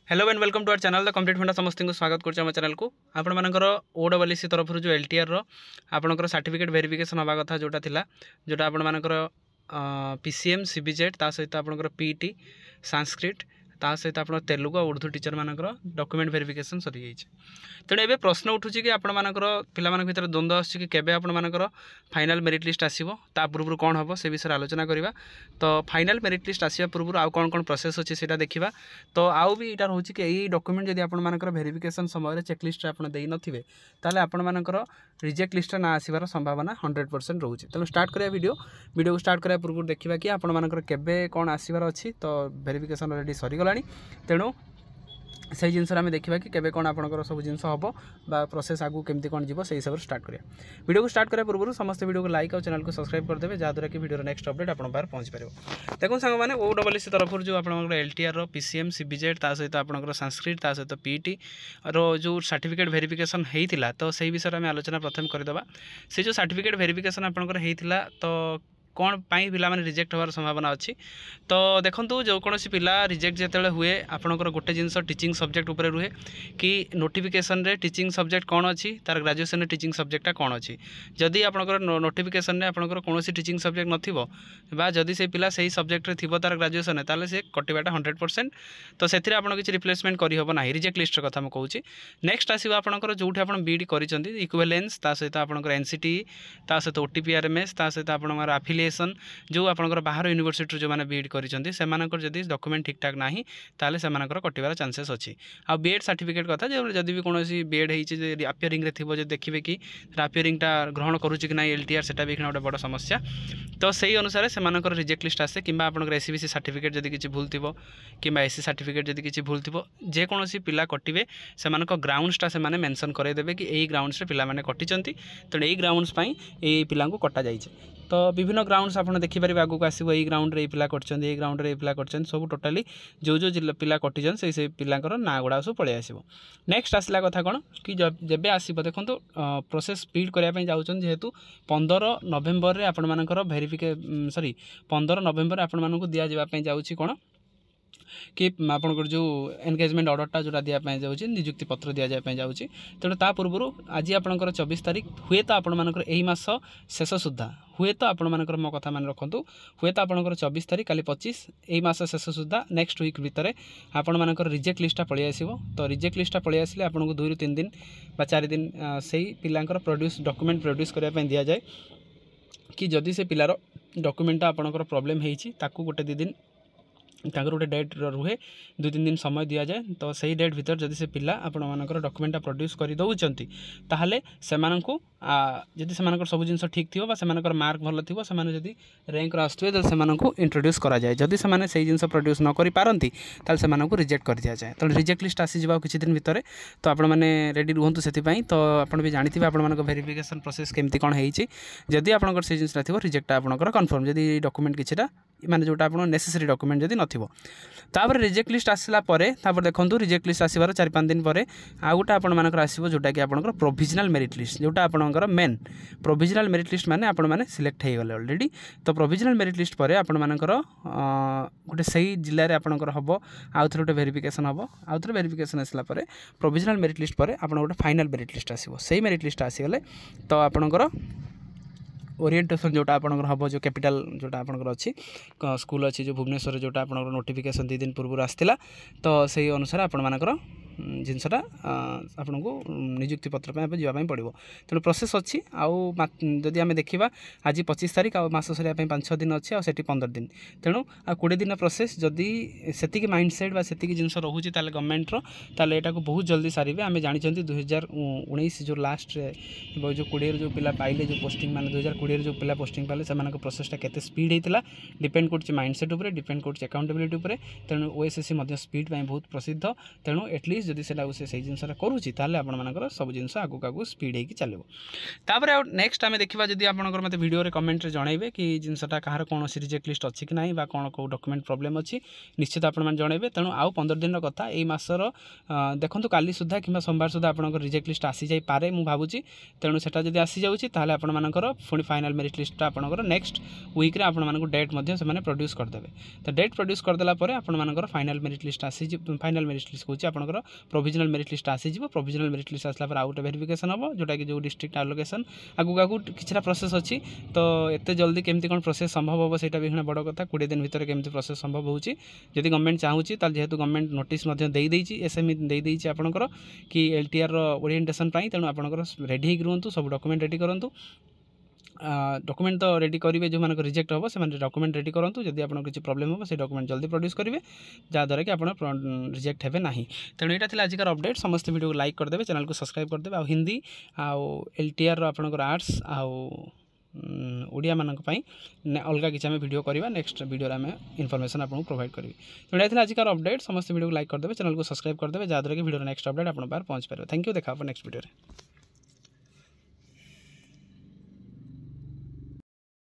Hello and welcome to our channel the complete फंडा समस्त को स्वागत करछे हम चैनल को आपण मानकर ओडब्ल्यूसी तरफ जो एलटीआर रो आपनकर सर्टिफिकेट वेरिफिकेशन हवा कथा जोटा थिला जोटा आपण मानकर पीसीएम सीबीजेड ता सहित आपनकर पीटी संस्कृत ता सहित आप तेलुगु और उर्दू टीचर मानकर डॉक्यूमेंट वेरिफिकेशन सरी जाइए। तेणु एवं प्रश्न उठूँ कि आपण मानकर पिला भर द्वंद्व आसुच्छी कि केबे आपण मानकर फाइनल मेरिट लिस्ट आसीबो ता पूर्व कौन हम से विषय आलोचना करवा। तो फाइनल मेरिट लिस्ट आसवा पूर्व आउ कौन कौन प्रोसेस अच्छे से देखा। तो आउ भी यहाँ रोचे कि यही डॉक्यूमेंट जब आपण मानकर वेरिफिकेशन समय चेकलिस्ट आप दे नथिबे ताले आपण मानकर रिजेक्ट लिस्ट ना आसबार संभावना 100% रोचे। तेणु स्टार्ट करिया वीडियो को स्टार्ट करिया पूर्व देखा कि आपण मानकर केबे कौन आसबार अच्छी। तो वेरिफिकेशन ऑलरेडी सरी गलानी तेणु से जिनस आम देखा कि केबे कौन आपंकर सब जिन हम बा प्रोसेस आगू केमती कौन जीव से हिसाब से स्टार्ट करिया। वीडियो को स्टार्ट करिया पूर्व समस्त वीडियो को लाइक और चैनल को सब्सक्राइब करदे जहाँद्वारा कि वीडियो नेक्स्ट अपडेट आप पहुँच पार। देखो सांग मैंने ओडब्ल्यूसी तरफ जो आप एलटीआर पीसीएम सीबीजेड ता सहित आप संस्कृत ता सहित पीटी रो जो सर्टिफिकेट वेरिफिकेशन होता तो से विषय में आलोचना प्रथम करदे। से जो सर्टिफिकेट वेरिफिकेशन आपंकर होता तो कौन पाई पिला माने रिजेक्ट होवार संभावना अच्छी। तो देखो जो कौन पिला रिजेक्ट जिते हुए आपंकर गोटे जिनस टीचिंग सब्जेक्ट उपरे रुहे कि नोटिफिकेशन रे टीचिंग सब्जेक्ट कौन अच्छी तार ग्रेजुएशन रे टीचिंग सब्जेक्टा कौन अच्छी। जदि आपंकर नोटिफिकेशन रे आपंकर कौन टीचिंग सब्जेक्ट नथिबो बा जदि से पिला सही सब्जेक्ट रे थिबो तार ग्रेजुएशन ताले से कटिबाटा 100%। तो से आपन किसी रिप्लेसमेंट करि हबो नाही रिजेक्ट लिस्ट कथा म कहूची। नेक्स्ट आसीबो आपनकर जोठी आपन बीडी करिसंती इक्विवेलेंस ता सहित आपनकर एनसीटी ता सहित ओटीपीआरएमएस ता सहित आपनकर एफिलिएशन जो आपंकर बाहर यूनिवर्सिटी जो मैंने बीएड करिसंती सेमानकर जदि डॉक्यूमेंट ठीक ठाक नाही ताले सेमानकर कटिबार चांसेस अच्छी। आ बीएड सर्टिफिकेट कथा जदि भी कौन बीएड होती अपियरिंग रे थिबो जे देखिबे कि अपियरिंगटा ग्रहण करूची कि ना एलटीआर सेटा भी गोटे बड़ समस्या। तो सही अनुसार सेमानकर रिजेक्ट लिस्ट आसे किंबा आपनकर एससीबीसी सर्टिफिकेट जदि किछि भूल थिबो किंबा एससी सर्टिफिकेट जदि किछि भूल थिबो जे कोनोसी पिला कटिबे सेमानकर ग्राउंड्सटा से माने मेंशन करे देबे कि एई ग्राउंड्स रे पिला माने कटिचंती तेणु एई ग्राउंड्स पई एई पिला को कटा जाइछे। तो विभिन्न ग्राउंड्स आप देखिपारे आगू आसो यही ग्राउंड रे पिला कर ग्राउंड रे पिला कर सब टोटाली जो जो पिला कटिजन से पिलांकर ना गुड़ा सब पलि आसो। नेक्स्ट आसला कथा कौन कि जब आसो देखो प्रोसेस स्पीड करने जाऊँ जेहेतु 15 नवेम्बर आप सॉरी 15 नवेम्बर आपण मानक दि जाऊँगी कौन कि आपंकर जो एनगेजमेंट ऑर्डरटा जोटा दिखाई जाऊँगी नियुक्ति पत्र दि जाऊँगी। तेणु ता पूर्व आज आपंकर 24 तारीख हुए तो आपंकर यही मास शेष सुधा हुए तो आपंकर मो कथा मान रखु हुए तो आपंकर 24 तारीख काली 25 यही मास शेष सुधा नेक्स्ट वीक भितर आपण मानकर रिजेक्ट लिस्टा पलि आसिबो। तो रिजेक्ट लिस्टा पलि आसिले आपको 2 ରୁ 3 दिन बा 4 दिन से पिलांकर प्रोड्यूस डॉक्यूमेंट प्रोड्यूस करने दि जाए कि जदि से पिलार डॉक्यूमेंटा आपंकर प्रॉब्लम होती ताकू गोटे 2 दिन तांकर गोटे डेट रुहे 2-3 दिन समय दि जाए। तो सही डेट भीतर जदि से पिला आपण मानकर डॉक्यूमेंटा प्रोड्यूस कर दउचंती ताहले सेमानंकु जदि सेमानकर सब जिनस ठीक थिबो बा सेमानकर मार्क भल थिबो सेमाने जदि रैंक रा आस्तुवे तो सेमानंकु इंट्रोड्यूस करा जाए। जदि सेमाने सही जिनस प्रोड्यूस न करि पारंती ताल सेमानंकु रिजेक्ट कर दिया जाए। तो रिजेक्ट लिस्ट आसी जिबा किछि दिन भीतर तो आपण माने रेडी रुहंतु सेति पई। तो आपण भी जानिथिबे आपण मानक वेरिफिकेशन प्रोसेस केमती कोन हेइछि जदि आपनकर सही जिनस थिबो रिजेक्ट आपनकर कंफर्म जदि डॉक्यूमेंट किछिटा माने जोटा आपण नेसेसरी डॉक्यूमेंट जदि नथिबो तापर रिजेक्ट लिस्ट आसला परे तापर देखंतु रिजेक्ट लिस्ट आसीबार 4-5 दिन परे आ गोटा आपण मानकर आसीबो जोटा कि आपनकर प्रोविजनल मेरिट लिस्ट जोटा आपनकर मेन प्रोविजनल मेरिट लिस्ट माने आपण माने सिलेक्ट हे गले ऑलरेडी। तो प्रोविजनल मेरिट लिस्ट परे आपण मानकर गोटे सही जिल्ला रे आपनकर हबो आउ थरे गोटे वेरिफिकेशन हबो आउ थरे वेरिफिकेशन आसला परे प्रोविजनल मेरिट लिस्ट परे आपण गोटे फाइनल मेरिट लिस्ट आसीबो। सही मेरिट लिस्ट आसी गले तो आपनकर ओरिएंटेशन जोटा आपनकर हम जो कैपिटल जोटा आपनकर अच्छी स्कूल अच्छी जो भुवनेश्वर जोटा आपनकर नोटिफिकेशन 2 दिन पूर्व आसला तो सही अनुसार आपण मानकर जिनसटा आपन को नियुक्ति पत्र पे जावाई पड़ो। तेणु प्रोसेस अच्छी आदि आम देखा आज 25 तारीख आ मास सरिया 5-6 दिन अच्छी आठ 15 दिन तेणु 20 दिन प्रोसेस जदि से माइंडसेट बा से जिनस रोचे गवर्नमेंटर ताले एटा को बहुत जल्दी सारे आम जानी 2019 जो लास्ट जो 20 जो पिला पाइले जो पोस्टिंग मान 2020 जो पिला पोस्टिंग पाले से प्रोसेसटा केते स्पीड होता डिपेंड कर माइंडसेट उपर डिपेंड कर अकाउंटेबिलिटी उपर। तेणु ओएसएससी स्पीड बहुत प्रसिद्ध तेणु एटलिस्ट जदि से जिनसा करुँची ताले आपर सब जिन आगू आगू स्पीड होगी चलो तापर नेक्स्ट आम देखा जब आप मत भिडियो कमेंट जनइबे कि जिनसा कहार कौन रिजेक्ट लिस्ट अच्छी कि ना कौन कौ डॉक्यूमेंट प्रॉब्लम अच्छी निश्चित आपने जनइबे तेणु आउ 15 दिन कथा यही मासर देखो काली सुधा कि सोमवार सुधा आप रिजेक्ट लिस्ट आसी जाई पारे मु भावुची तेणु सेटा जब आसी जाऊँगी ताले आपणकर पुणी फाइनाल मेरिट लिस्ट आपणकर नेक्स्ट वीक आपको डेट से प्रोड्यूस करदे तो डेट प्रोड्यूस करदेला आपणकर फाइनाल मेरिट लिस्ट आसी फाइनाल मेरिट लिस्ट कौच आपणकर प्रोविजनल मेरिट लिस्ट आसीज प्रोविजनल मेरिट लिस्ट आसला आउ गोटे वेरिफिकेशन हम जोटा कि जो डिस्ट्रिक्ट आलोकेशन आगू आगू किसी प्रोसेस अच्छी तो एत जल्दी केमती कौन प्रोसेस संभव हम सहीटा भी बड़ कथा 20 दिन भितर केमती प्रोसेस संभव होची जदि गवर्नमेंट चाहूँगी जेहेतु गवर्नमेंट नोटिस एसएमई देदेई आपणकर कि एलटीआर ओरिएंटेशन तेणु आपणकर रेडी रुहतु सब डॉक्यूमेंट रेडी करूँ डॉक्यूमेंट तो रेडी करेंगे जो मानक रिजेक्ट हम से डॉक्यूमेंट रेडी करूँ जदि आप किसी प्रॉब्लम हम से डॉक्यूमेंट जल्दी प्रोड्यूस करेंगे जहाँद्वारा कि आप रिजेक्ट हे ना तेणु यहाँ था आजिकार अपडेट समस्त वीडियो को लाइक करदे चैनल को सब्सक्राइब करदे हिंदी आउ एलटीआर आपणकर आर्ट्स आउ ओडिया मानक अलग किसी आम वीडियो करवा नेक्स्ट वीडियो आम इनफॉरमेशन आपको प्रोवाइड करी तेणु यहाँ आजिकार अपडेट समस्त वीडियो को लाइक करदे चैनल को सब्सक्राइब करदे जहाँद्वारा कि वीडियो नेक्स्ट अपडेट आप पार पहुँच पारे थैंक यू देखा नेक्स्ट वीडियो।